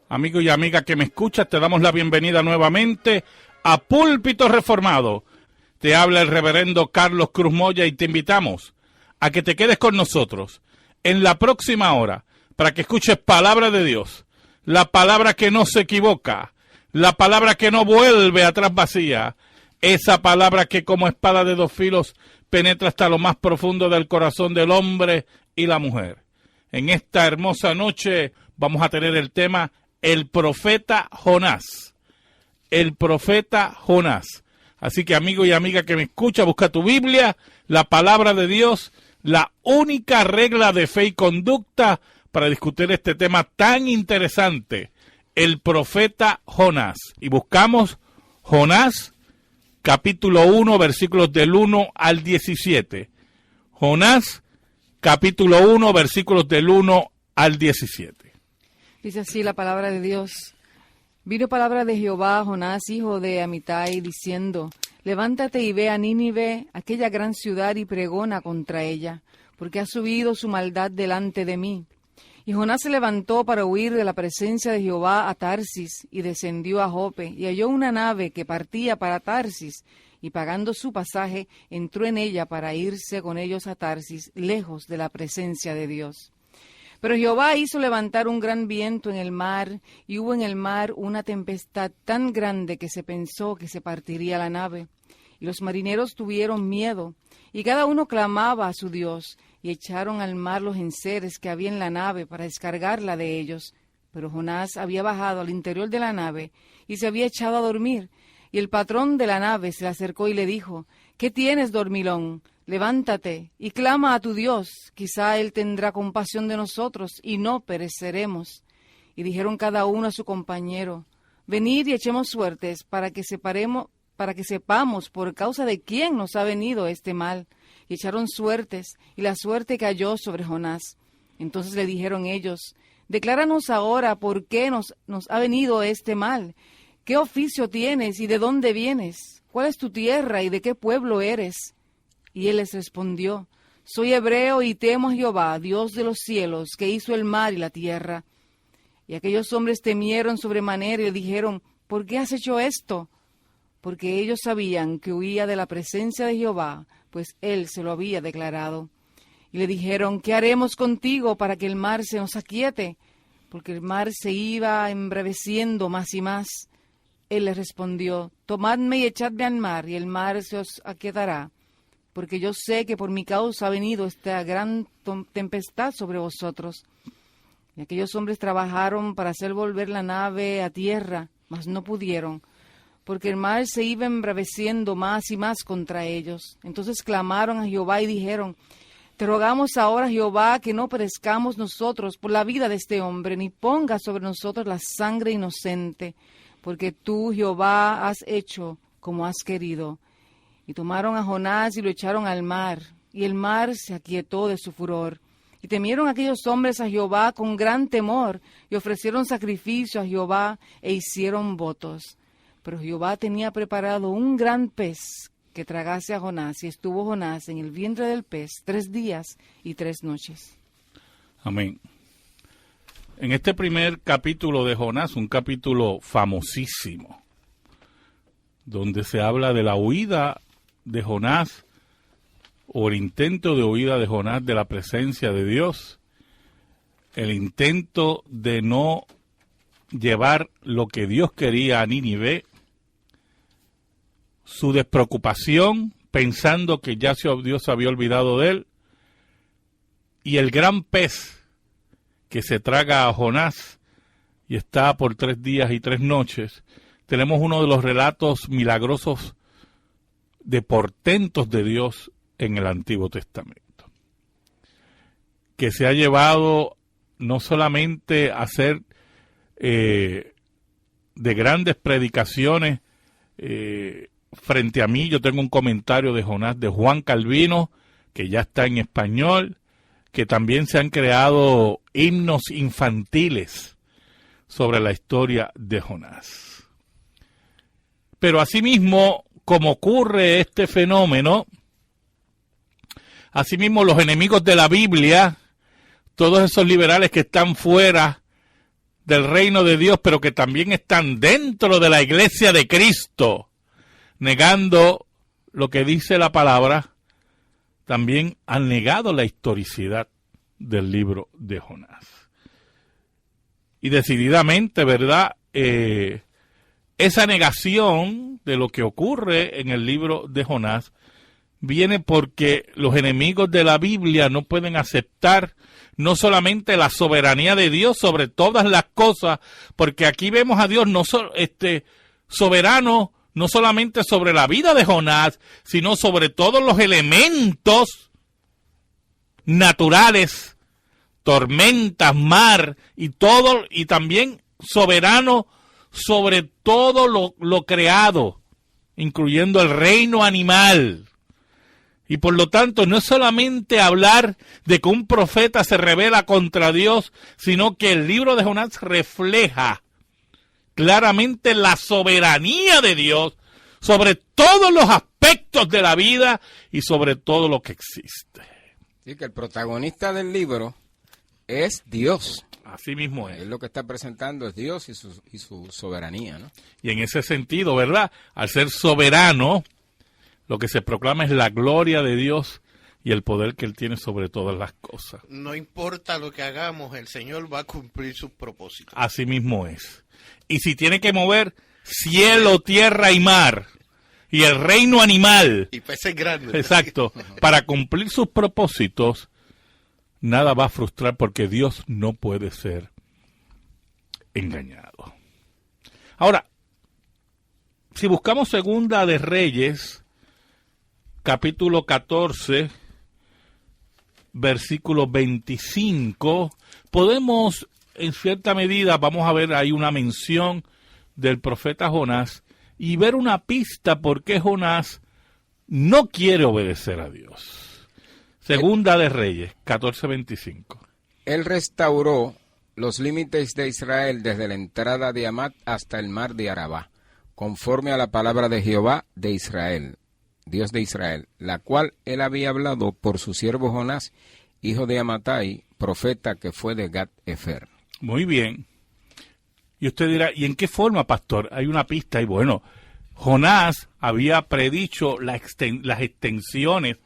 Amigo y amiga que me escuchas, te damos la bienvenida nuevamente a Púlpito Reformado. Te habla el reverendo Carlos Cruz Moya y te invitamos a que te quedes con nosotros en la próxima hora para que escuches palabra de Dios, la palabra que no se equivoca, la palabra que no vuelve atrás vacía, esa palabra que como espada de dos filos penetra hasta lo más profundo del corazón del hombre y la mujer. En esta hermosa noche vamos a tener el tema el profeta Jonás. El profeta Jonás. Así que amigo y amiga que me escucha, busca tu Biblia, la palabra de Dios, la única regla de fe y conducta para discutir este tema tan interesante, el profeta Jonás. Y buscamos Jonás, capítulo 1, versículos del 1 al 17. Jonás, capítulo 1, versículos del 1 al 17. Dice así la palabra de Dios. Vino palabra de Jehová a Jonás, hijo de Amitai, diciendo: Levántate y ve a Nínive, aquella gran ciudad, y pregona contra ella, porque ha subido su maldad delante de mí. Y Jonás se levantó para huir de la presencia de Jehová a Tarsis, y descendió a Jope, y halló una nave que partía para Tarsis, y pagando su pasaje, entró en ella para irse con ellos a Tarsis, lejos de la presencia de Dios. Pero Jehová hizo levantar un gran viento en el mar, y hubo en el mar una tempestad tan grande que se pensó que se partiría la nave. Y los marineros tuvieron miedo, y cada uno clamaba a su Dios, y echaron al mar los enseres que había en la nave para descargarla de ellos. Pero Jonás había bajado al interior de la nave, y se había echado a dormir. Y el patrón de la nave se le acercó y le dijo: ¿Qué tienes, dormilón? Levántate y clama a tu Dios, quizá Él tendrá compasión de nosotros y no pereceremos. Y dijeron cada uno a su compañero: Venid y echemos suertes para que sepamos por causa de quién nos ha venido este mal. Y echaron suertes, y la suerte cayó sobre Jonás. Entonces le dijeron ellos: Decláranos ahora por qué nos ha venido este mal. ¿Qué oficio tienes y de dónde vienes? ¿Cuál es tu tierra y de qué pueblo eres? Y él les respondió: Soy hebreo y temo a Jehová, Dios de los cielos, que hizo el mar y la tierra. Y aquellos hombres temieron sobremanera y le dijeron: ¿Por qué has hecho esto? Porque ellos sabían que huía de la presencia de Jehová, pues él se lo había declarado. Y le dijeron: ¿Qué haremos contigo para que el mar se nos aquiete? Porque el mar se iba embraveciendo más y más. Él les respondió: Tomadme y echadme al mar, y el mar se os aquietará. Porque yo sé que por mi causa ha venido esta gran tempestad sobre vosotros. Y aquellos hombres trabajaron para hacer volver la nave a tierra, mas no pudieron, porque el mar se iba embraveciendo más y más contra ellos. Entonces clamaron a Jehová y dijeron: Te rogamos ahora, Jehová, que no perezcamos nosotros por la vida de este hombre, ni pongas sobre nosotros la sangre inocente, porque tú, Jehová, has hecho como has querido. Y tomaron a Jonás y lo echaron al mar, y el mar se aquietó de su furor. Y temieron aquellos hombres a Jehová con gran temor, y ofrecieron sacrificio a Jehová, e hicieron votos. Pero Jehová tenía preparado un gran pez que tragase a Jonás, y estuvo Jonás en el vientre del pez 3 días y 3 noches. Amén. En este primer capítulo de Jonás, un capítulo famosísimo, donde se habla de la huida de Jonás, o el intento de huida de Jonás de la presencia de Dios, el intento de no llevar lo que Dios quería a Nínive, su despreocupación pensando que ya Dios se había olvidado de él, y el gran pez que se traga a Jonás y está por 3 días y 3 noches. Tenemos uno de los relatos milagrosos de portentos de Dios en el Antiguo Testamento, que se ha llevado no solamente a ser de grandes predicaciones. Frente a mí yo tengo un comentario de Jonás de Juan Calvino, que ya está en español, que también se han creado himnos infantiles sobre la historia de Jonás. Pero asimismo, como ocurre este fenómeno, asimismo los enemigos de la Biblia, todos esos liberales que están fuera del reino de Dios, pero que también están dentro de la iglesia de Cristo, negando lo que dice la palabra, también han negado la historicidad del libro de Jonás. Y decididamente, ¿verdad? Esa negación de lo que ocurre en el libro de Jonás viene porque los enemigos de la Biblia no pueden aceptar no solamente la soberanía de Dios sobre todas las cosas, porque aquí vemos a Dios soberano no solamente sobre la vida de Jonás, sino sobre todos los elementos naturales, tormentas, mar y todo, y también soberano sobre todo lo creado, incluyendo el reino animal. Y por lo tanto, no es solamente hablar de que un profeta se rebela contra Dios, sino que el libro de Jonás refleja claramente la soberanía de Dios sobre todos los aspectos de la vida y sobre todo lo que existe. Sí, que el protagonista del libro es Dios. Así mismo es. Él lo que está presentando es Dios y su soberanía, ¿no? Y en ese sentido, ¿verdad? Al ser soberano, lo que se proclama es la gloria de Dios y el poder que Él tiene sobre todas las cosas. No importa lo que hagamos, el Señor va a cumplir sus propósitos. Así mismo es. Y si tiene que mover cielo, tierra y mar, y el reino animal, y peces grandes. Exacto, para cumplir sus propósitos, nada va a frustrar porque Dios no puede ser engañado. Ahora, si buscamos Segunda de Reyes, capítulo 14, versículo 25, podemos, en cierta medida, vamos a ver ahí una mención del profeta Jonás y ver una pista por qué Jonás no quiere obedecer a Dios. Segunda de Reyes, 14:25. Él restauró los límites de Israel desde la entrada de Hamat hasta el mar de Arabá, conforme a la palabra de Jehová de Israel, Dios de Israel, la cual él había hablado por su siervo Jonás, hijo de Amittai, profeta que fue de Gat-Efer. Muy bien. Y usted dirá, ¿y en qué forma, pastor? Hay una pista, y bueno, Jonás había predicho las extensiones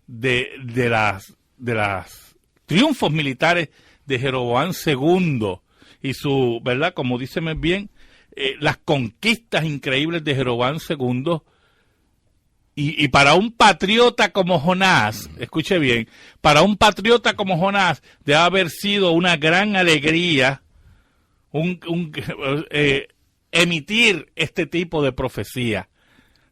de las triunfos militares de Jeroboam II y su, ¿verdad? Como dice bien, las conquistas increíbles de Jeroboam II. Y para un patriota como Jonás, escuche bien, para un patriota como Jonás debe haber sido una gran alegría emitir este tipo de profecía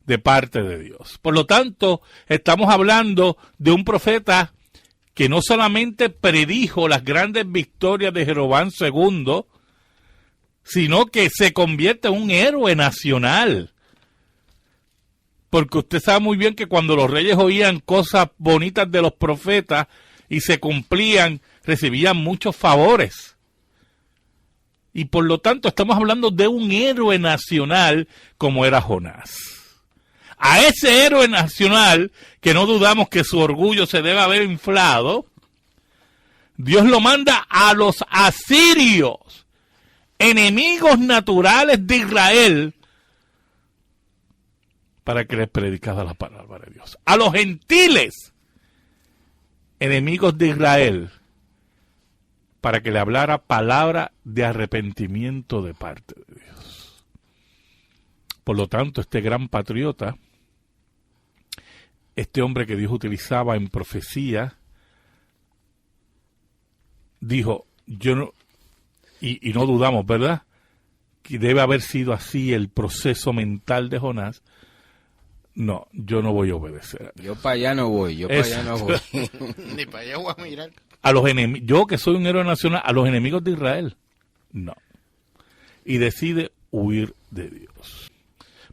de parte de Dios. Por lo tanto, estamos hablando de un profeta que no solamente predijo las grandes victorias de Jeroboam II, sino que se convierte en un héroe nacional. Porque usted sabe muy bien que cuando los reyes oían cosas bonitas de los profetas y se cumplían, recibían muchos favores. Y por lo tanto estamos hablando de un héroe nacional como era Jonás. A ese héroe nacional, que no dudamos que su orgullo se debe haber inflado, Dios lo manda a los asirios, enemigos naturales de Israel, para que les predicara la palabra de Dios. A los gentiles, enemigos de Israel, para que le hablara palabra de arrepentimiento de parte de Dios. Por lo tanto, este gran patriota, este hombre que Dios utilizaba en profecía, dijo, yo no, y no dudamos, ¿verdad?, que debe haber sido así el proceso mental de Jonás. No, yo no voy a obedecer a Dios. Yo para allá no voy, Ni para allá voy a mirar. A los enemigos, yo que soy un héroe nacional, a los enemigos de Israel, no. Y decide huir de Dios.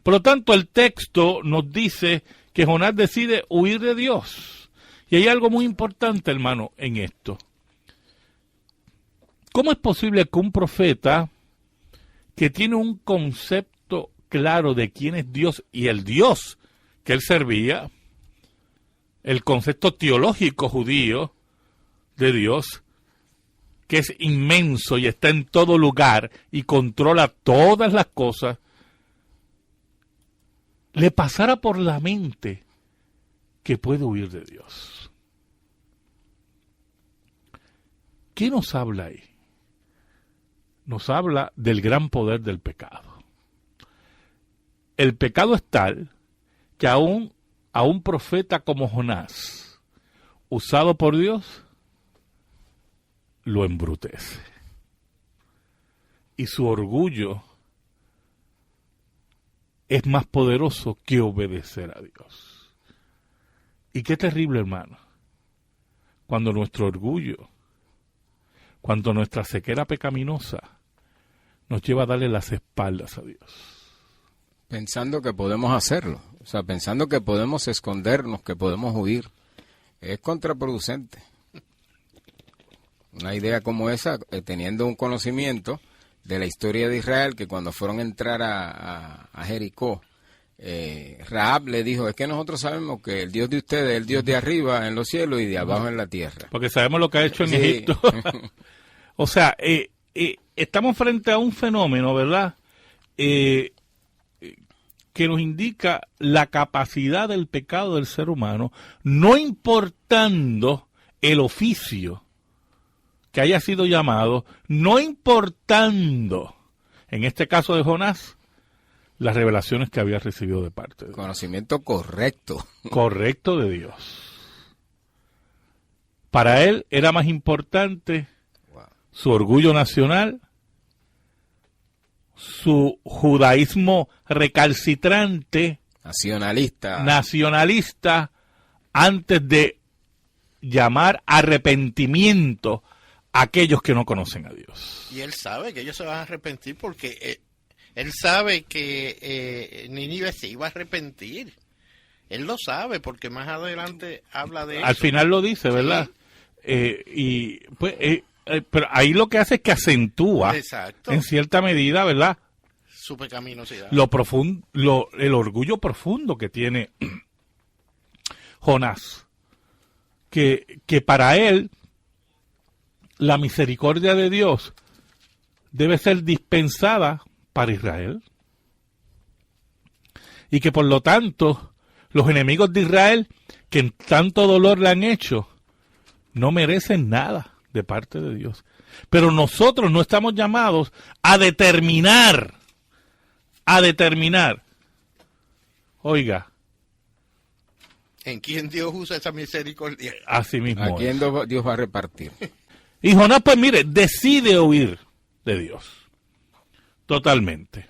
Por lo tanto, el texto nos dice que Jonás decide huir de Dios. Y hay algo muy importante, hermano, en esto. ¿Cómo es posible que un profeta que tiene un concepto claro de quién es Dios y el Dios que él servía, el concepto teológico judío de Dios, que es inmenso y está en todo lugar y controla todas las cosas, le pasara por la mente que puede huir de Dios. ¿Qué nos habla ahí? Nos habla del gran poder del pecado. El pecado es tal que aún a un profeta como Jonás, usado por Dios, lo embrutece. Y su orgullo es más poderoso que obedecer a Dios. Y qué terrible, hermano, cuando nuestro orgullo, cuando nuestra ceguera pecaminosa nos lleva a darle las espaldas a Dios. Pensando que podemos hacerlo, o sea, pensando que podemos escondernos, que podemos huir, es contraproducente. Una idea como esa, teniendo un conocimiento de la historia de Israel, que cuando fueron a entrar a Jericó, Rahab le dijo, es que nosotros sabemos que el Dios de ustedes es el Dios de arriba en los cielos y de abajo en la tierra. Porque sabemos lo que ha hecho en Sí. Egipto. O sea, estamos frente a un fenómeno, ¿verdad? Que nos indica la capacidad del pecado del ser humano, no importando el oficio que haya sido llamado, no importando, en este caso de Jonás, las revelaciones que había recibido de parte de Dios. Conocimiento correcto. Correcto de Dios. Para él era más importante su orgullo nacional, su judaísmo recalcitrante, nacionalista, antes de llamar arrepentimiento a aquellos que no conocen a Dios. Y él sabe que ellos se van a arrepentir porque él sabe que Nínive se iba a arrepentir. Él lo sabe porque más adelante habla de eso. Al final lo dice, ¿verdad? Sí. Pero ahí lo que hace es que acentúa, exacto, en cierta medida, ¿verdad?, su pecaminosidad. El orgullo profundo que tiene Jonás. Que para él, la misericordia de Dios debe ser dispensada para Israel. Y que por lo tanto, los enemigos de Israel, que tanto dolor le han hecho, no merecen nada de parte de Dios. Pero nosotros no estamos llamados a determinar. Oiga. ¿En quién Dios usa esa misericordia? Así mismo. ¿A quién Dios va a repartir? Y Jonás, pues mire, decide huir de Dios. Totalmente.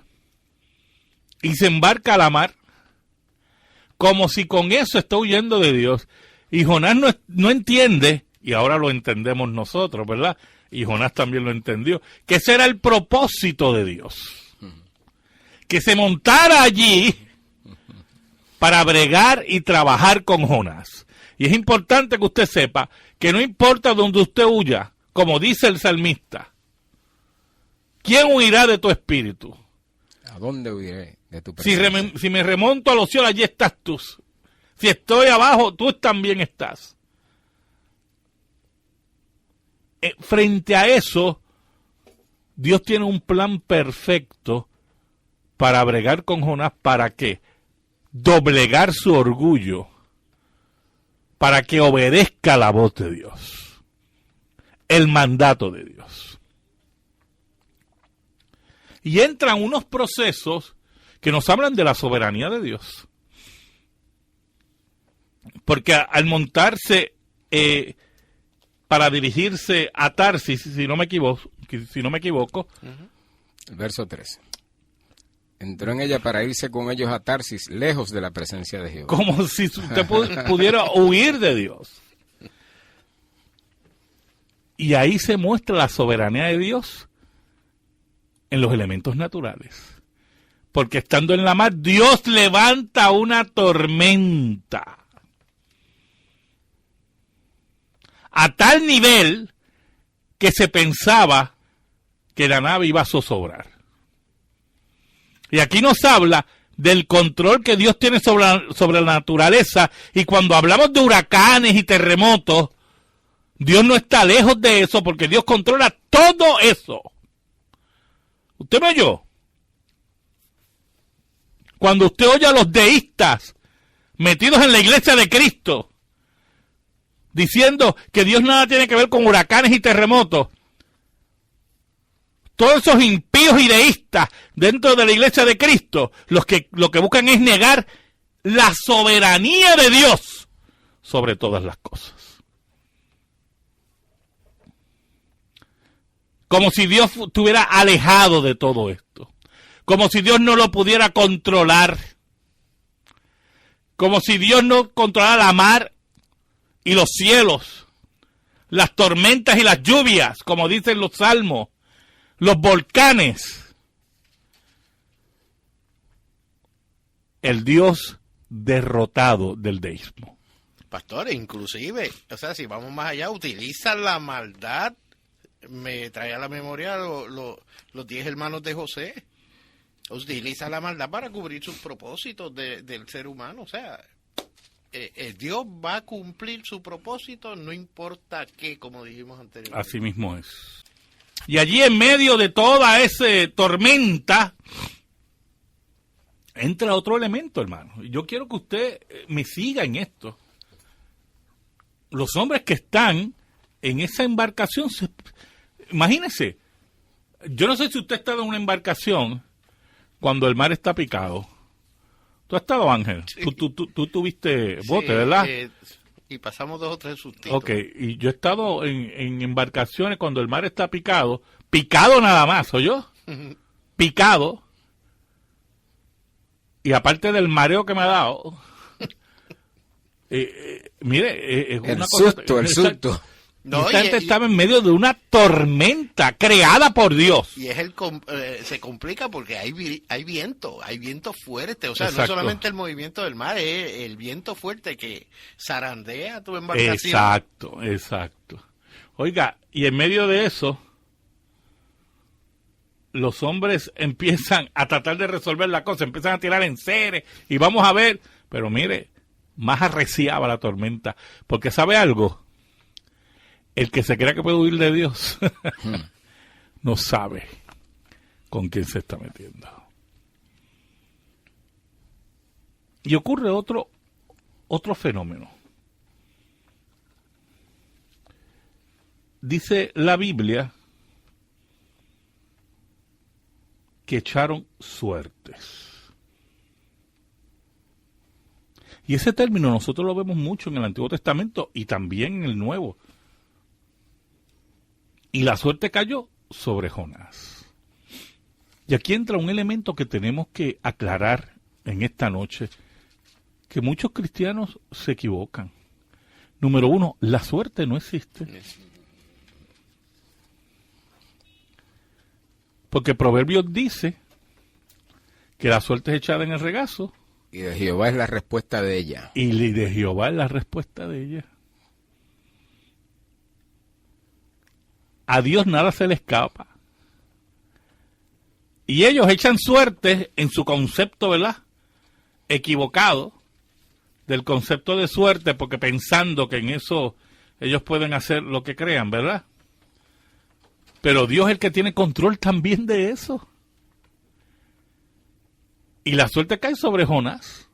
Y se embarca a la mar, como si con eso está huyendo de Dios. Y Jonás no entiende, y ahora lo entendemos nosotros, ¿verdad? Y Jonás también lo entendió, que ese era el propósito de Dios. Que se montara allí para bregar y trabajar con Jonás. Y es importante que usted sepa que no importa donde usted huya, como dice el salmista, ¿quién huirá de tu espíritu? ¿A dónde huiré de tu presencia? Si me remonto a los cielos, allí estás tú. Si estoy abajo, tú también estás. Frente a eso, Dios tiene un plan perfecto para bregar con Jonás. ¿Para qué? Doblegar su orgullo, para que obedezca la voz de Dios, el mandato de Dios. Y entran unos procesos que nos hablan de la soberanía de Dios. Porque al montarse para dirigirse a Tarsis, si no me equivoco, El verso 13. Entró en ella para irse con ellos a Tarsis, lejos de la presencia de Jehová. Como si usted pudiera huir de Dios. Y ahí se muestra la soberanía de Dios en los elementos naturales. Porque estando en la mar, Dios levanta una tormenta. A tal nivel que se pensaba que la nave iba a zozobrar. Y aquí nos habla del control que Dios tiene sobre la naturaleza. Y cuando hablamos de huracanes y terremotos, Dios no está lejos de eso porque Dios controla todo eso. ¿Usted me oyó? Cuando usted oye a los deístas metidos en la iglesia de Cristo, diciendo que Dios nada tiene que ver con huracanes y terremotos, todos esos impíos y deístas dentro de la iglesia de Cristo, lo que buscan es negar la soberanía de Dios sobre todas las cosas. Como si Dios estuviera alejado de todo esto. Como si Dios no lo pudiera controlar. Como si Dios no controlara la mar y los cielos, las tormentas y las lluvias, como dicen los salmos, los volcanes. El Dios derrotado del deísmo. Pastor, inclusive, o sea, si vamos más allá, utiliza la maldad. Me trae a la memoria los 10 hermanos de José. Utiliza la maldad para cubrir sus propósitos del ser humano. O sea, Dios va a cumplir su propósito, no importa qué, como dijimos anteriormente. Así mismo es. Y allí en medio de toda esa tormenta, entra otro elemento, hermano. Yo quiero que usted me siga en esto. Los hombres que están en esa embarcación, imagínese, yo no sé si usted ha estado en una embarcación cuando el mar está picado. ¿Tú has estado, Ángel? Sí. Tú tuviste bote, Sí, ¿verdad? Y pasamos 2 o 3 sustitos. Ok, y yo he estado en embarcaciones cuando el mar está picado nada más, ¿oyó? Picado. Y aparte del mareo que me ha dado, mire, es una cosa... El susto. No, Esta gente estaba en medio de una tormenta creada por Dios. Y es se complica porque hay viento fuerte, o sea, Exacto. no solamente el movimiento del mar, es el viento fuerte que zarandea tu embarcación. Exacto. Oiga, y en medio de eso, los hombres empiezan a tratar de resolver la cosa, empiezan a tirar enseres y vamos a ver, pero mire, más arreciaba la tormenta, porque ¿sabe algo? El que se crea que puede huir de Dios no sabe con quién se está metiendo. Y ocurre otro fenómeno. Dice la Biblia que echaron suertes. Y ese término nosotros lo vemos mucho en el Antiguo Testamento y también en el Nuevo. Y la suerte cayó sobre Jonás. Y aquí entra un elemento que tenemos que aclarar en esta noche, que muchos cristianos se equivocan. Número 1, la suerte no existe. Porque Proverbios dice que la suerte es echada en el regazo. Y de Jehová es la respuesta de ella. Y de Jehová es la respuesta de ella. A Dios nada se le escapa. Y ellos echan suerte en su concepto, ¿verdad? Equivocado del concepto de suerte, porque pensando que en eso ellos pueden hacer lo que crean, ¿verdad? Pero Dios es el que tiene control también de eso. Y la suerte cae sobre Jonás.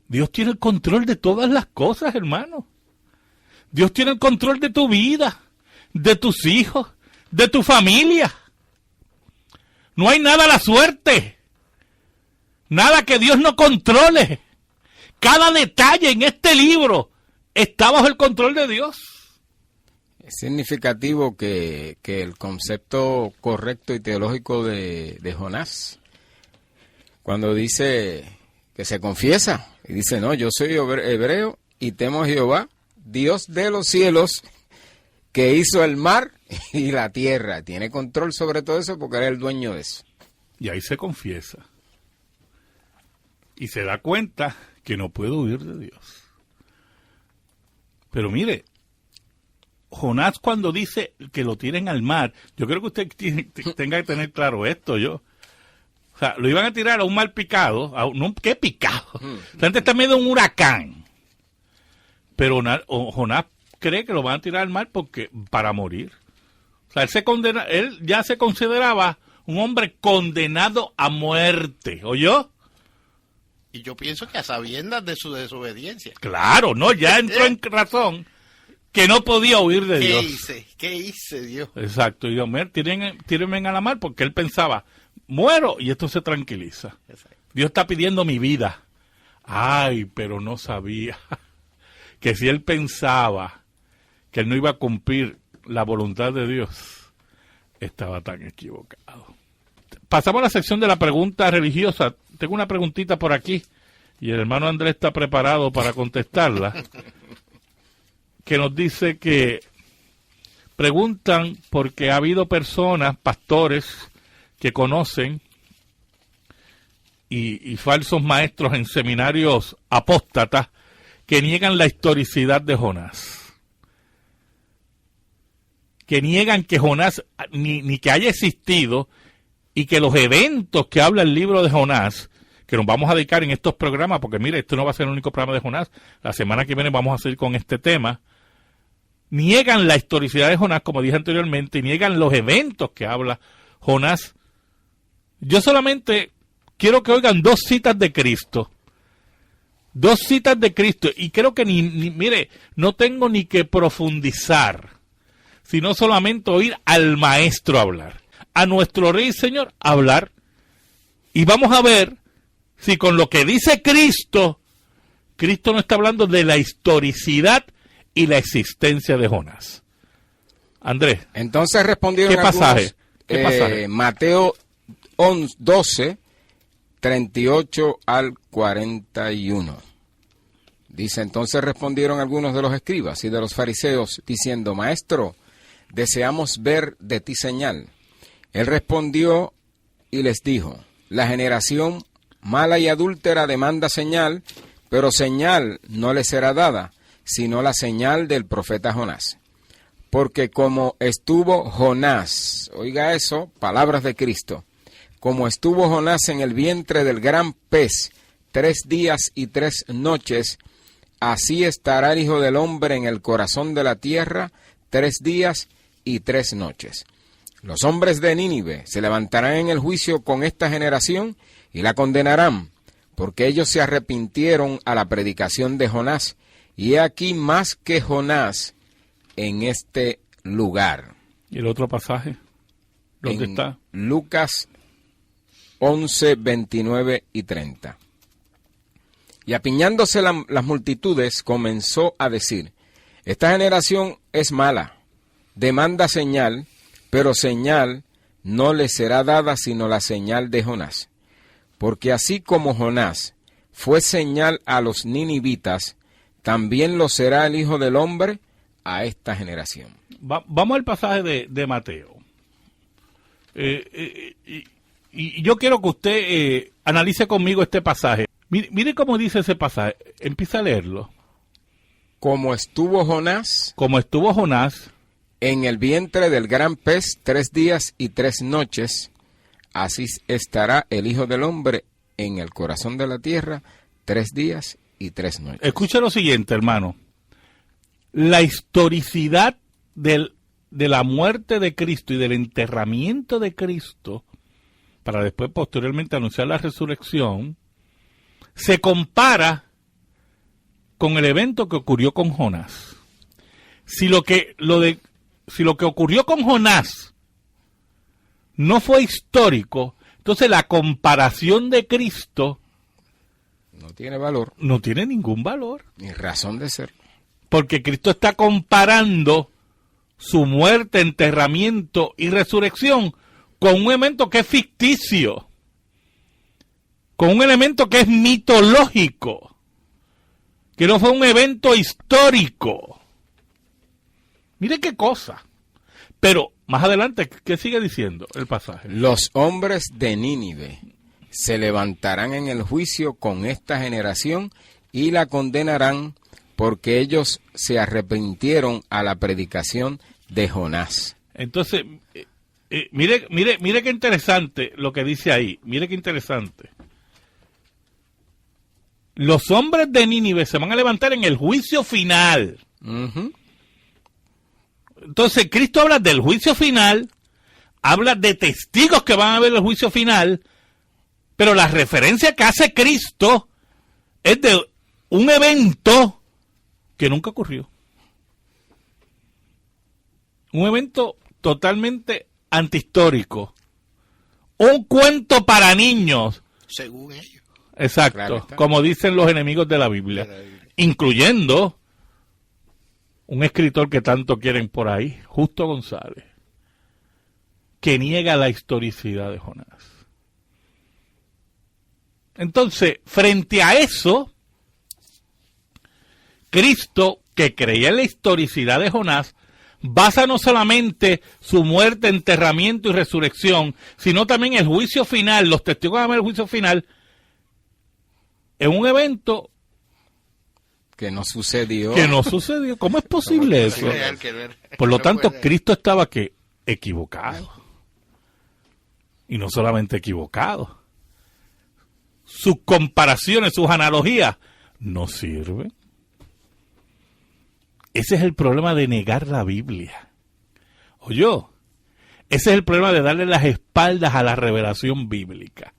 Dios tiene el control de todas las cosas, hermano. Dios tiene el control de tu vida, de tus hijos, de tu familia. No hay nada a la suerte. Nada que Dios no controle. Cada detalle en este libro está bajo el control de Dios. Es significativo que el concepto correcto y teológico de Jonás, cuando dice que se confiesa, y dice, no, yo soy hebreo y temo a Jehová, Dios de los cielos, que hizo el mar y la tierra. Tiene control sobre todo eso porque era el dueño de eso. Y ahí se confiesa. Y se da cuenta que no puede huir de Dios. Pero mire, Jonás cuando dice que lo tiren al mar, yo creo que usted tenga que tener claro esto, O sea, lo iban a tirar a un mar picado. ¿Qué picado? La gente está en medio de un huracán. pero Jonás cree que lo van a tirar al mar porque para morir. O sea, él ya se consideraba un hombre condenado a muerte, ¿oyó? Y yo pienso que a sabiendas de su desobediencia. Claro, no, ya entró en razón que no podía huir de Dios. ¿Qué hice, Dios? Exacto, y Dios, tírenme a la mar, porque él pensaba, muero, y esto se tranquiliza. Exacto. Dios está pidiendo mi vida. Ay, pero no sabía que si él pensaba que él no iba a cumplir la voluntad de Dios, estaba tan equivocado. Pasamos a la sección de la pregunta religiosa. Tengo una preguntita por aquí y el hermano Andrés está preparado para contestarla, que nos dice que preguntan porque ha habido personas, pastores, que conocen y falsos maestros en seminarios apóstatas que niegan la historicidad de Jonás. Que niegan que Jonás ni que haya existido y que los eventos que habla el libro de Jonás, que nos vamos a dedicar en estos programas, porque mire, esto no va a ser el único programa de Jonás, la semana que viene vamos a seguir con este tema, niegan la historicidad de Jonás, como dije anteriormente, y niegan los eventos que habla Jonás. Yo solamente quiero que oigan 2 citas de Cristo. 2 citas de Cristo, y creo que mire, no tengo ni que profundizar, sino solamente oír al Maestro hablar, a nuestro Rey y Señor hablar, y vamos a ver si con lo que dice Cristo no está hablando de la historicidad y la existencia de Jonás. Andrés. Entonces respondieron ¿Qué pasaje? ¿Qué pasaje? Mateo 12, 38 al 41. Dice, entonces respondieron algunos de los escribas y de los fariseos, diciendo, Maestro, deseamos ver de ti señal. Él respondió y les dijo, la generación mala y adúltera demanda señal, pero señal no le será dada, sino la señal del profeta Jonás. Porque como estuvo Jonás, oiga eso, palabras de Cristo, como estuvo Jonás en el vientre del gran pez 3 días y 3 noches, así estará el Hijo del Hombre en el corazón de la tierra 3 días y 3 noches. Los hombres de Nínive se levantarán en el juicio con esta generación y la condenarán, porque ellos se arrepintieron a la predicación de Jonás, y he aquí más que Jonás en este lugar. ¿Y el otro pasaje? ¿Dónde está? Lucas 11, 29 y 30. Y apiñándose las multitudes, comenzó a decir, esta generación es mala, demanda señal, pero señal no le será dada sino la señal de Jonás. Porque así como Jonás fue señal a los ninivitas, también lo será el Hijo del Hombre a esta generación. Vamos al pasaje de Mateo. Y yo quiero que usted analice conmigo este pasaje. Mire cómo dice ese pasaje. Empieza a leerlo. Como estuvo Jonás en el vientre del gran pez 3 días y 3 noches, así estará el Hijo del Hombre en el corazón de la tierra 3 días y 3 noches. Escucha lo siguiente, hermano. La historicidad de la muerte de Cristo y del enterramiento de Cristo, para después posteriormente anunciar la resurrección, se compara con el evento que ocurrió con Jonás. Si lo que ocurrió con Jonás no fue histórico, entonces la comparación de Cristo no tiene valor. No tiene ningún valor. Ni razón de ser. Porque Cristo está comparando su muerte, enterramiento y resurrección con un evento que es ficticio, con un elemento que es mitológico, que no fue un evento histórico. Mire qué cosa. Pero más adelante, ¿qué sigue diciendo el pasaje? Los hombres de Nínive se levantarán en el juicio con esta generación y la condenarán, porque ellos se arrepintieron a la predicación de Jonás. Entonces, mire qué interesante lo que dice ahí. Mire qué interesante. los hombres de Nínive se van a levantar en el juicio final. Ujú. Entonces, Cristo habla del juicio final, habla de testigos que van a ver el juicio final, pero la referencia que hace Cristo es de un evento que nunca ocurrió. Un evento totalmente antihistórico. Un cuento para niños. Según ellos. Exacto, Claro está. como dicen los enemigos de la Biblia, incluyendo un escritor que tanto quieren por ahí, Justo González, que niega la historicidad de Jonás. Entonces, frente a eso, Cristo, que creía en la historicidad de Jonás, basa no solamente su muerte, enterramiento y resurrección, sino también el juicio final, los testigos van a ver el juicio final, en un evento Que no sucedió. que no sucedió. ¿Cómo es posible eso? Por lo tanto, Cristo estaba que equivocado. Y no solamente equivocado. Sus comparaciones, sus analogías, no sirven. Ese es el problema de negar la Biblia. Oye, ese es el problema de darle las espaldas a la revelación bíblica.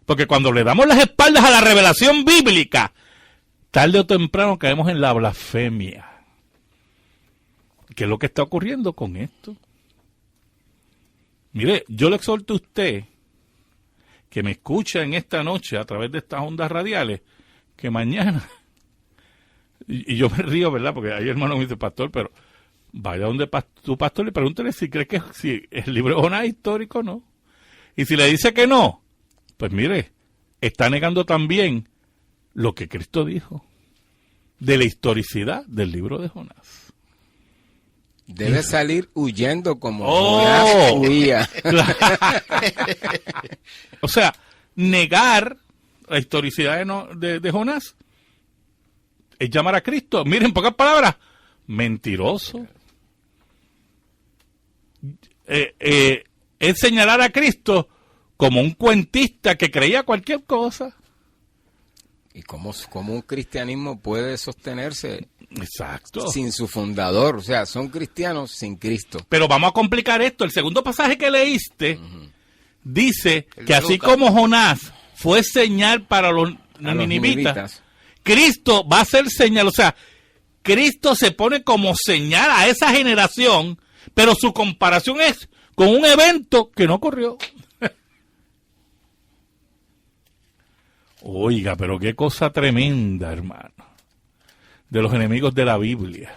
Porque cuando le damos las espaldas a la revelación bíblica, tarde o temprano caemos en la blasfemia. ¿Qué es lo que está ocurriendo con esto? Mire, yo le exhorto a usted que me escucha en esta noche a través de estas ondas radiales, que mañana, y yo me río, ¿verdad? Porque hay hermano me dice, pastor, pero vaya donde tu pastor y pregúntele si cree que si el libro de Jonás es histórico o no. Y si le dice que no, pues mire, está negando también lo que Cristo dijo de la historicidad del libro de Jonás. Debe salir huyendo como ¡Oh! Jonás huía. O sea, negar la historicidad de Jonás es llamar a Cristo, miren, en pocas palabras, mentiroso. Es señalar a Cristo como un cuentista que creía cualquier cosa. ¿Y cómo un cristianismo puede sostenerse Exacto. sin su fundador? O sea, son cristianos sin Cristo. Pero vamos a complicar esto. El segundo pasaje que leíste dice El que de así Lucas. como Jonás fue señal para los A los ninivitas, Cristo va a ser señal. O sea, Cristo se pone como señal a esa generación, pero su comparación es con un evento que no ocurrió. Oiga, pero qué cosa tremenda, hermano, de los enemigos de la Biblia.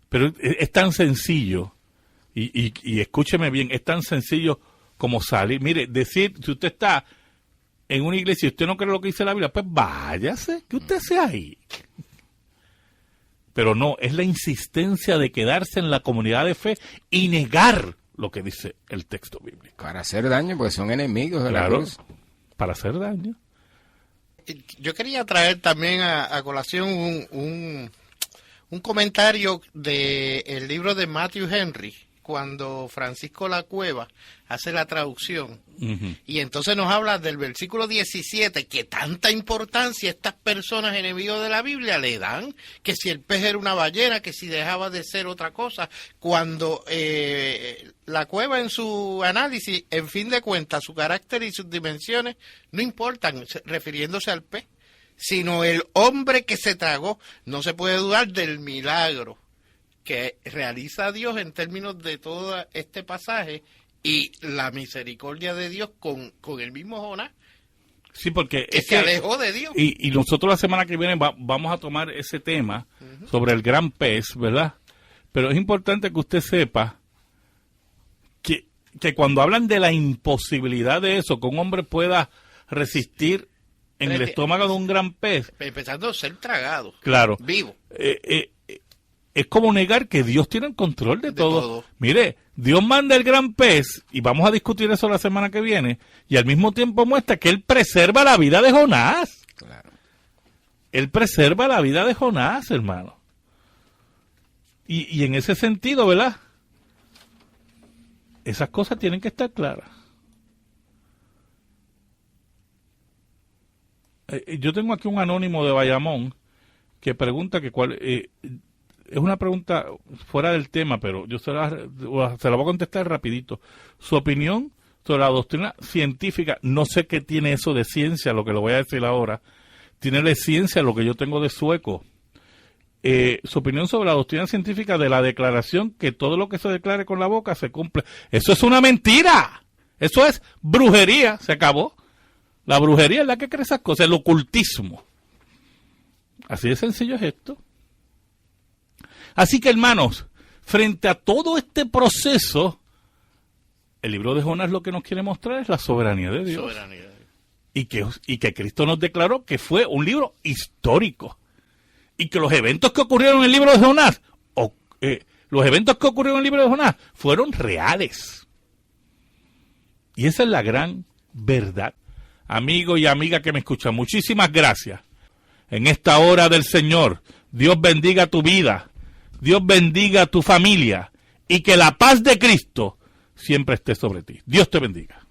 Pero es tan sencillo, y escúcheme bien, es tan sencillo como salir. Mire, decir, si usted está en una iglesia y usted no cree lo que dice la Biblia, pues váyase, que usted sea ahí. Pero no, es la insistencia de quedarse en la comunidad de fe y negar lo que dice el texto bíblico. Para hacer daño, porque son enemigos de la Claro, cruz. para hacer daño. Yo quería traer también a colación un comentario del libro de Matthew Henry, cuando Francisco La Cueva hace la traducción. Ujú. Y entonces nos habla del versículo 17, que tanta importancia estas personas enemigos de la Biblia le dan, que si el pez era una ballena, que si dejaba de ser otra cosa, cuando La Cueva en su análisis, en fin de cuentas, su carácter y sus dimensiones no importan, refiriéndose al pez, sino el hombre que se tragó. No se puede dudar del milagro que realiza Dios en términos de todo este pasaje y la misericordia de Dios con el mismo Jonás, Sí, porque que se alejó de Dios. Y nosotros la semana que viene vamos a tomar ese tema sobre el gran pez, ¿verdad? Pero es importante que usted sepa que cuando hablan de la imposibilidad de eso, que un hombre pueda resistir en el estómago de un gran pez, Empezando a ser tragado, claro, vivo. es como negar que Dios tiene el control de todo. todo. Mire, Dios manda el gran pez, y vamos a discutir eso la semana que viene, y al mismo tiempo muestra que Él preserva la vida de Jonás. Claro. Él preserva la vida de Jonás, hermano. Y en ese sentido, ¿verdad? Esas cosas tienen que estar claras. Yo tengo aquí un anónimo de Bayamón que pregunta que cuál... es una pregunta fuera del tema, pero yo se la voy a contestar rapidito. Su opinión sobre la doctrina científica, no sé qué tiene eso de ciencia, lo que le voy a decir ahora. Tiene de ciencia lo que yo tengo de sueco. Su opinión sobre la doctrina científica de la declaración que todo lo que se declare con la boca se cumple. Eso es una mentira. Eso es brujería. Se acabó. La brujería es la que cree esas cosas, el ocultismo. Así de sencillo es esto. Así que, hermanos, frente a todo este proceso, el libro de Jonás lo que nos quiere mostrar es la soberanía de Dios. Y que Cristo nos declaró que fue un libro histórico. Y que los eventos que ocurrieron en el libro de Jonás, fueron reales. Y esa es la gran verdad. Amigo y amiga que me escuchan, muchísimas gracias. En esta hora del Señor, Dios bendiga tu vida. Dios bendiga tu familia y que la paz de Cristo siempre esté sobre ti. Dios te bendiga.